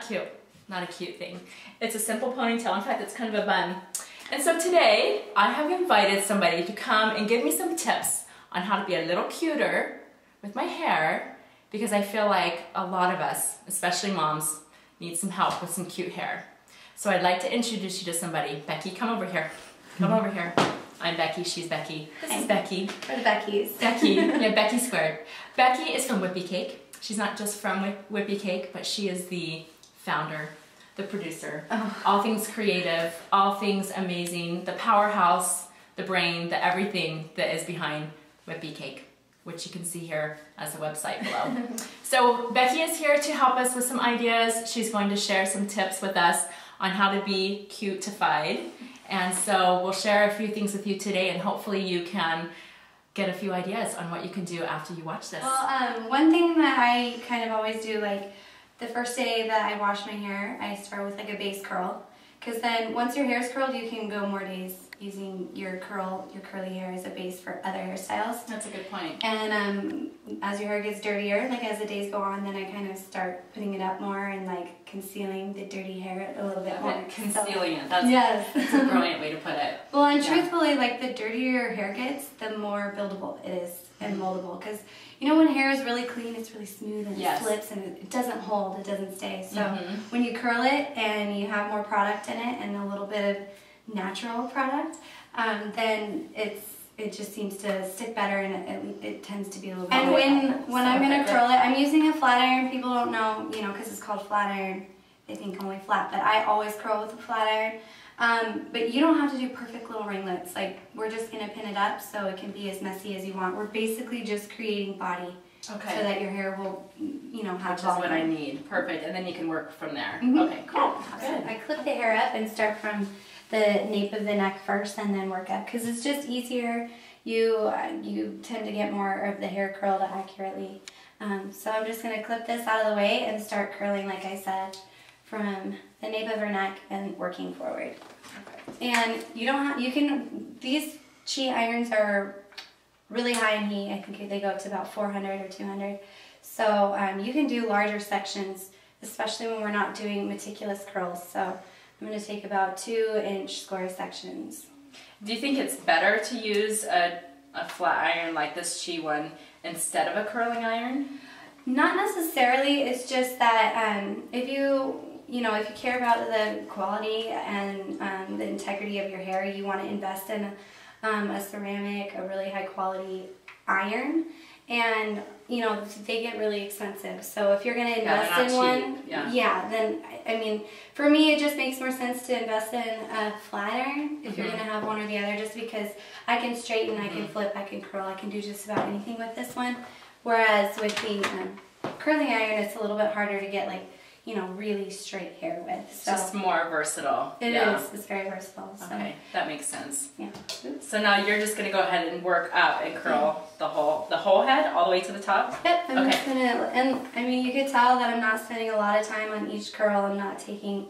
not cute. Not a cute thing. It's a simple ponytail. In fact, it's kind of a bun. And so today, I have invited somebody to come and give me some tips on how to be a little cuter with my hair, because I feel like a lot of us, especially moms, need some help with some cute hair. So I'd like to introduce you to somebody. Becky, come over here. Come over here. I'm Becky, she's Becky. This is Becky. For the Beckys. Becky, yeah, Becky squared. Becky is from Whippy Cake. She's not just from Whippy Cake, but she is the founder, the producer, all things creative, all things amazing, the powerhouse, the brain, the everything that is behind Whippy Cake, which you can see here as a website below. So Becky is here to help us with some ideas. She's going to share some tips with us on how to be cute-ified. And so we'll share a few things with you today, and hopefully you can get a few ideas on what you can do after you watch this. Well, one thing that I kind of always do, like the first day that I wash my hair, I start with like a base curl. Because then once your hair is curled, you can go more days using your curly hair as a base for other hairstyles. That's a good point. And as your hair gets dirtier, like as the days go on, then I kind of start putting it up more and like concealing the dirty hair a little bit more. Concealing it. That's a brilliant way to put it. Well, and truthfully, like the dirtier your hair gets, the more buildable it is and moldable. Because you know when hair is really clean, it's really smooth and it slips and it doesn't hold, it doesn't stay. So when you curl it and you have more product in it and a little bit of natural product, then it just seems to stick better, and it tends to be a little bit. And when I'm gonna curl it, I'm using a flat iron. People don't know, you know, because it's called flat iron. They think only flat, but I always curl with a flat iron. But you don't have to do perfect little ringlets. Like we're just gonna pin it up so it can be as messy as you want. We're basically just creating body. Okay. So that your hair will, you know, have volume. Which is what I need. Perfect. And then you can work from there. Okay, cool. Yeah. Good. I clip the hair up and start from the nape of the neck first and then work up, because it's just easier. You tend to get more of the hair curled accurately. So I'm just going to clip this out of the way and start curling, like I said, from the nape of her neck and working forward. Perfect. And you don't have, these Chi irons are really high in heat. I think they go up to about 400 or 200. So you can do larger sections, especially when we're not doing meticulous curls. So I'm going to take about 2-inch square sections. Do you think it's better to use a flat iron like this Chi one instead of a curling iron? Not necessarily. It's just that if you care about the quality and the integrity of your hair, you want to invest in a ceramic, a really high quality iron. And, you know, they get really expensive. So if you're going to invest in one, then, I mean, for me, it just makes more sense to invest in a flat iron if you're going to have one or the other, just because I can straighten, I can flip, I can curl, I can do just about anything with this one. Whereas with the curling iron, it's a little bit harder to get, like, you know, really straight hair with. So just more versatile. It is. It's very versatile. So. Okay, that makes sense. Yeah. So now you're just gonna go ahead and work up and curl the whole head all the way to the top. Yep. I'm just gonna, and I mean, you could tell that I'm not spending a lot of time on each curl. I'm not taking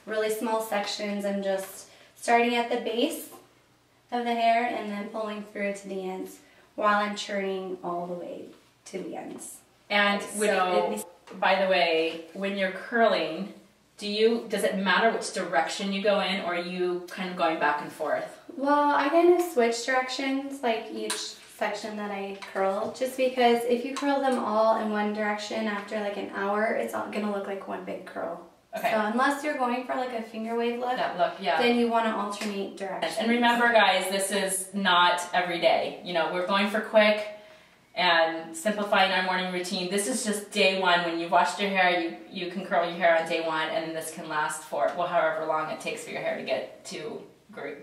really small sections. I'm just starting at the base of the hair and then pulling through to the ends while I'm churning all the way to the ends. And by the way, when you're curling, does it matter which direction you go in, or are you kind of going back and forth? Well, I kind of switch directions, like each section that I curl, just because if you curl them all in one direction after like an hour, it's all gonna look like one big curl. Okay. So unless you're going for like a finger wave look, then you want to alternate directions. And remember, guys, this is not every day. You know, we're going for quick and simplifying our morning routine. This is just day one. When you've washed your hair, you can curl your hair on day one, and then this can last for, well, however long it takes for your hair to get too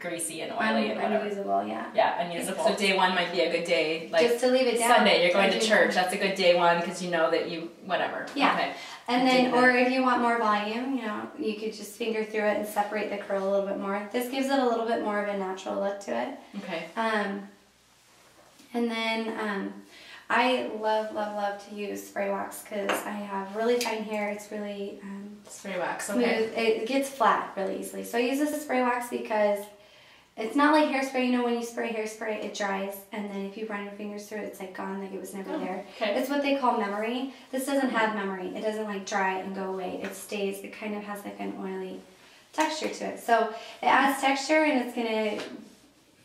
greasy and oily and whatever. Unusable, yeah. Yeah, unusable. So day one might be a good day. Like just to leave it down. Sunday, you're going to church. That's a good day one because you know that whatever. Yeah. Okay. And then, or if you want more volume, you know, you could just finger through it and separate the curl a little bit more. This gives it a little bit more of a natural look to it. Okay. And then I love to use spray wax because I have really fine hair. It's really spray wax. Smooth. Okay. It gets flat really easily. So I use this spray wax because It's not like hairspray. You know, when you spray hairspray, it dries, and then if you run your fingers through it, it's like gone, like it was never there. Okay. It's what they call memory. This doesn't have memory. It doesn't like dry and go away. It stays. It kind of has like an oily texture to it. So it adds texture, and it's gonna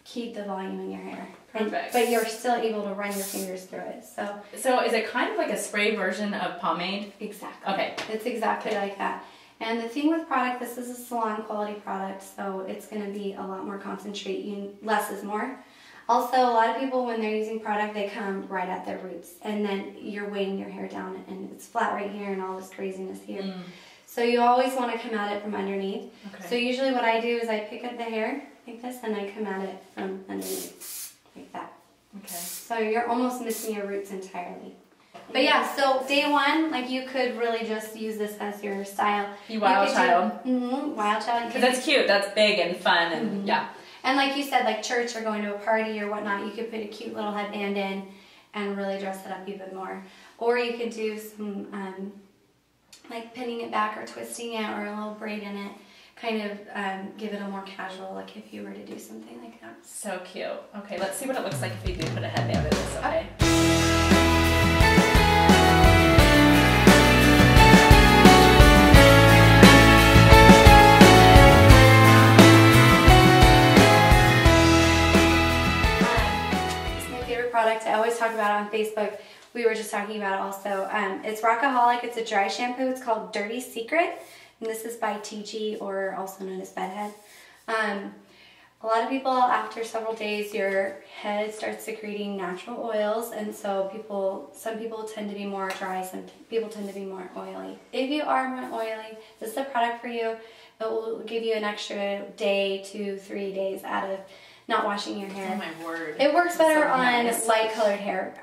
keep the volume in your hair. Perfect. But you're still able to run your fingers through it. So is it kind of like a spray version of pomade? Exactly. Okay. It's exactly like that. And the thing with product, this is a salon quality product, so it's going to be a lot more concentrate. Less is more. Also, a lot of people, when they're using product, they come right at their roots, and then you're weighing your hair down, and it's flat right here and all this craziness here. So you always want to come at it from underneath. Okay. So usually what I do is I pick up the hair like this, and I come at it from underneath, like that. Okay. So you're almost missing your roots entirely. But yeah, so day one, like you could really just use this as your style. Wild child. Wild child. Because that's cute. That's big and fun, and yeah. And like you said, like church or going to a party or whatnot, you could put a cute little headband in and really dress it up even more. Or you could do some like pinning it back or twisting it or a little braid in it. Kind of give it a more casual look if you were to do something like that. So cute. Okay, let's see what it looks like if we do put a headband in this, okay? Product I always talk about it on Facebook. We were just talking about it also. It's Rockaholic. It's a dry shampoo. It's called Dirty Secret, and this is by TG, or also known as Bedhead. A lot of people, after several days, your head starts secreting natural oils, and so some people tend to be more dry, some people tend to be more oily. If you are more oily, this is the product for you. It will give you an extra day to 3 days out of not washing your hair. Oh my word. It works better on light colored hair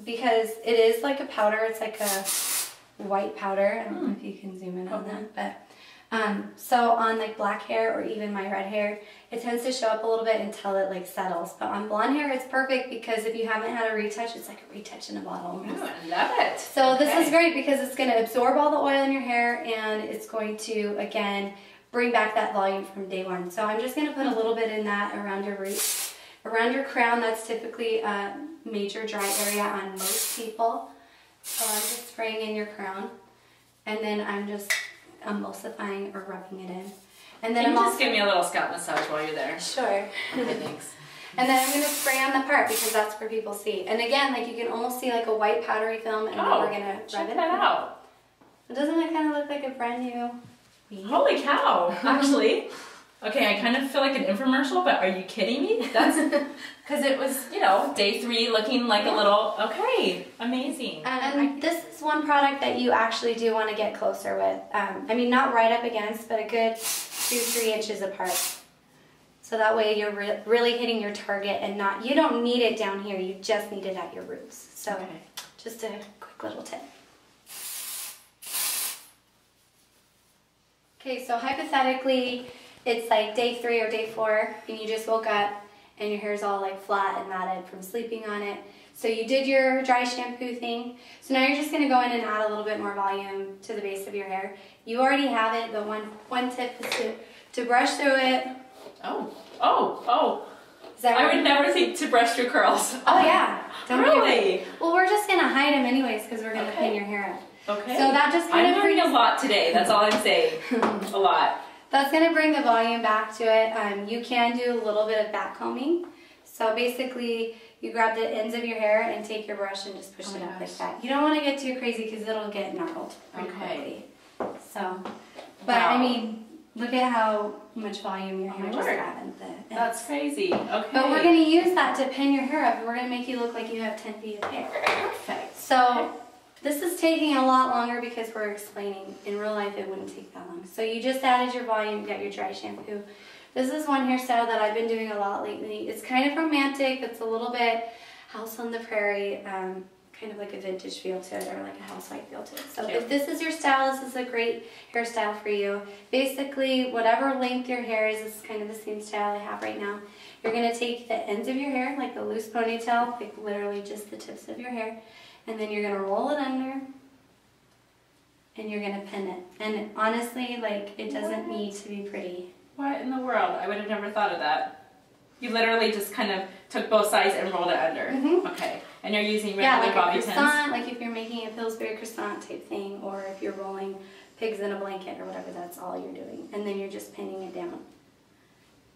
because it is like a powder. It's like a white powder. I don't know if you can zoom in on that, but so on like black hair or even my red hair, it tends to show up a little bit until it like settles. But on blonde hair, it's perfect because if you haven't had a retouch, it's like a retouch in a bottle. Ooh, I love it. So this is great because it's going to absorb all the oil in your hair, and it's going to, again, bring back that volume from day one. So I'm just going to put a little bit in that around your roots. Around your crown, that's typically a major dry area on most people. So I'm just spraying in your crown, and then I'm just emulsifying or rubbing it in. And then Can you just give me a little scalp massage while you're there? Sure. Okay, thanks. And then I'm going to spray on the part because that's where people see. And again, like you can almost see like a white powdery film, and then we're going to rub it out. Doesn't it kind of look like a brand new... Holy cow, actually. Okay, I kind of feel like an infomercial, but are you kidding me? That's because it was, you know, day 3 looking like a little, okay, amazing. And this is one product that you actually do want to get closer with. I mean, not right up against, but a good 2-3 inches apart. So that way you're really hitting your target and not, you don't need it down here, you just need it at your roots. So just a quick little tip. Okay, so hypothetically, it's like day 3 or day 4, and you just woke up, and your hair's all like flat and matted from sleeping on it. So you did your dry shampoo thing. So now you're just going to go in and add a little bit more volume to the base of your hair. You already have it. The one tip is to brush through it. Oh. I would never think to brush your curls. Oh yeah. Really? Well, we're just going to hide them anyways because we're going to pin your hair up. Okay. So that just kind of learning a lot today. That's all I'm saying. A lot. That's going to bring the volume back to it. You can do a little bit of back combing. So basically, you grab the ends of your hair and take your brush and just push it up like that. You don't want to get too crazy because it'll get gnarled pretty quickly. So, but I mean, look at how much volume your hair just had. That's crazy. Okay. But we're going to use that to pin your hair up, and we're going to make you look like you have 10 feet of hair. Perfect. So. This is taking a lot longer because we're explaining. In real life, it wouldn't take that long. So you just added your volume, got your dry shampoo. This is one hairstyle that I've been doing a lot lately. It's kind of romantic. It's a little bit house on the prairie, kind of like a vintage feel to it, or like a housewife feel to it. So if this is your style, this is a great hairstyle for you. Basically, whatever length your hair is, this is kind of the same style I have right now. You're going to take the ends of your hair, like the loose ponytail, like literally just the tips of your hair, and then you're going to roll it under, and you're going to pin it. And honestly, like, it doesn't need to be pretty. What in the world? I would have never thought of that. You literally just kind of took both sides and rolled it under. Okay. And you're using regular like bobby a pins? croissant, like if you're making a Pillsbury croissant type thing, or if you're rolling pigs in a blanket or whatever, that's all you're doing. And then you're just pinning it down.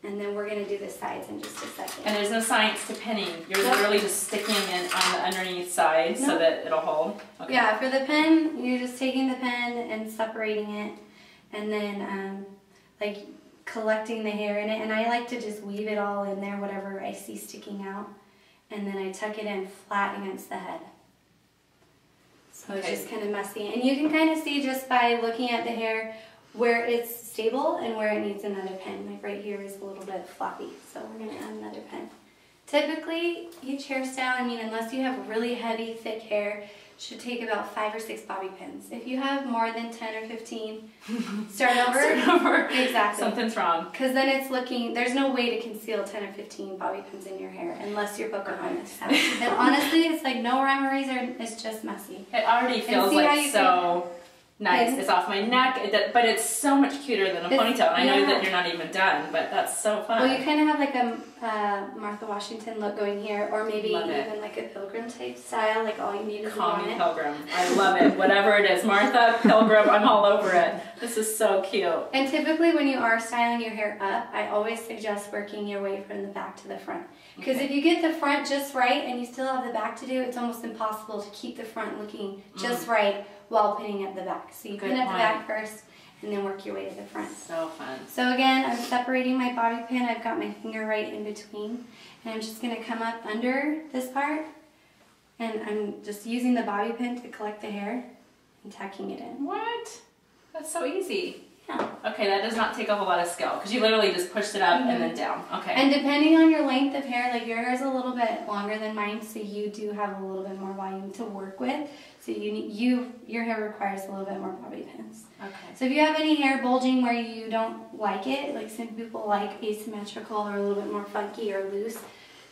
And then we're going to do the sides in just a second. And there's no science to pinning. You're literally just sticking it on the underneath side so that it'll hold. Okay. Yeah, for the pin, you're just taking the pin and separating it, and then like collecting the hair in it. And I like to just weave it all in there, whatever I see sticking out. And then I tuck it in flat against the head. So it's just kind of messy. And you can kind of see just by looking at the hair where it's stable and where it needs another pin. Like right here is a little bit floppy, so we're going to add another pin. Typically, each hairstyle, I mean, unless you have really heavy, thick hair, should take about 5 or 6 bobby pins. If you have more than 10 or 15, start over. Start over. Exactly. Something's wrong. Because then it's looking, there's no way to conceal 10 or 15 bobby pins in your hair unless you're Pocahontas. And honestly, it's like no rhyme or reason, it's just messy. It already feels like so nice. It's off my neck, but it's so much cuter than a ponytail. And I know that you're not even done, but that's so fun. Well, you kind of have like a Martha Washington look going here, or maybe even like a pilgrim type style, like all you need is Call me Pilgrim. I love it. Whatever it is. Martha, Pilgrim, I'm all over it. This is so cute. And typically when you are styling your hair up, I always suggest working your way from the back to the front. Because if you get the front just right and you still have the back to do, it's almost impossible to keep the front looking just right while pinning at the back. So you pin at the back first and then work your way to the front. So fun. So again, I'm separating my bobby pin. I've got my finger right in between. And I'm just going to come up under this part. And I'm just using the bobby pin to collect the hair and tucking it in. What? That's so easy. Yeah. Okay, that does not take a whole lot of skill because you literally just pushed it up and then down. Okay. And depending on your length of hair, like your hair is a little bit longer than mine, so you do have a little bit more volume to work with. So your hair requires a little bit more bobby pins. Okay. So if you have any hair bulging where you don't like it, like some people like asymmetrical or a little bit more funky or loose,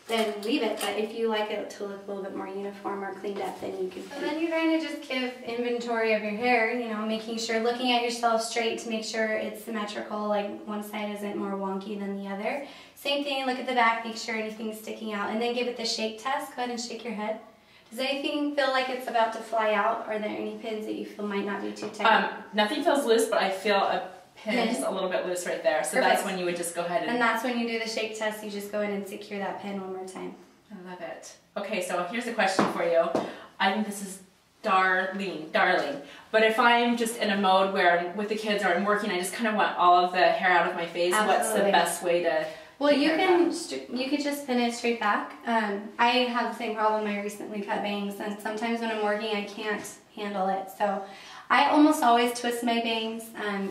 then leave it. But if you like it to look a little bit more uniform or cleaned up, then you can. So then you're going to just give inventory of your hair, you know, making sure, looking at yourself straight to make sure it's symmetrical, like one side isn't more wonky than the other. Same thing, look at the back, make sure anything's sticking out, and then give it the shake test. Go ahead and shake your head. Does anything feel like it's about to fly out? Are there any pins that you feel might not be too tight? Nothing feels loose, but I feel a pin is a little bit loose right there. So that's when you would just go ahead and that's when you do the shake test. You just go in and secure that pin one more time. I love it. Okay, so here's a question for you. I think this is darling. But if I'm just in a mode where I'm with the kids or I'm working, I just kind of want all of the hair out of my face. What's the best way to? Well, you could just pin it straight back. I have the same problem. I recently cut bangs, and sometimes when I'm working, I can't handle it. So I almost always twist my bangs.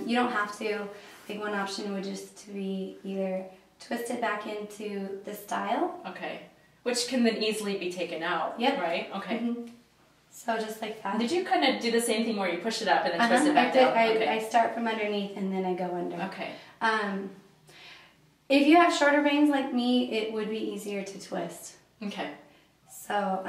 You don't have to. Like one option would just to be either twist it back into the style. Okay. Which can then easily be taken out. Yep. Right? Okay. So just like that. Did you kind of do the same thing where you push it up and then twist it back down? I start from underneath and then I go under. Okay. If you have shorter bangs like me, it would be easier to twist. Okay. So,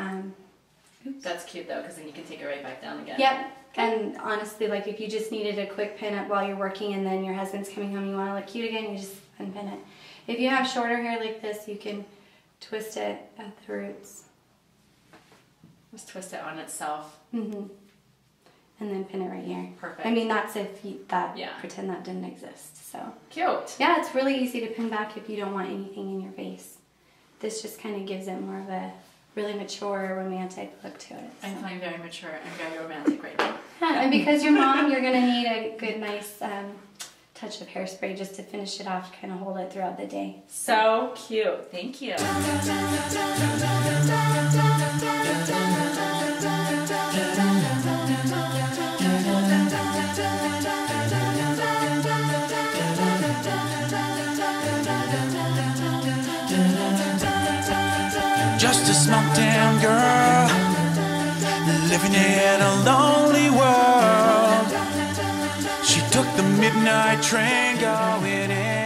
oops. That's cute though, because then you can take it right back down again. Yep. And honestly, like if you just needed a quick pin up while you're working and then your husband's coming home, you want to look cute again, you just unpin it. If you have shorter hair like this, you can twist it at the roots. Just twist it on itself. And then pin it right here. Perfect. I mean, that's if you pretend that didn't exist. So cute. Yeah, it's really easy to pin back if you don't want anything in your face. This just kind of gives it more of a really mature, romantic look to it. So. I'm feeling very mature and very romantic right now. Yeah, and because you're mom, you're going to need a good, nice touch of hairspray just to finish it off, kind of hold it throughout the day. So cute. Thank you. Just a small town girl living in a lonely world. She took the midnight train going in.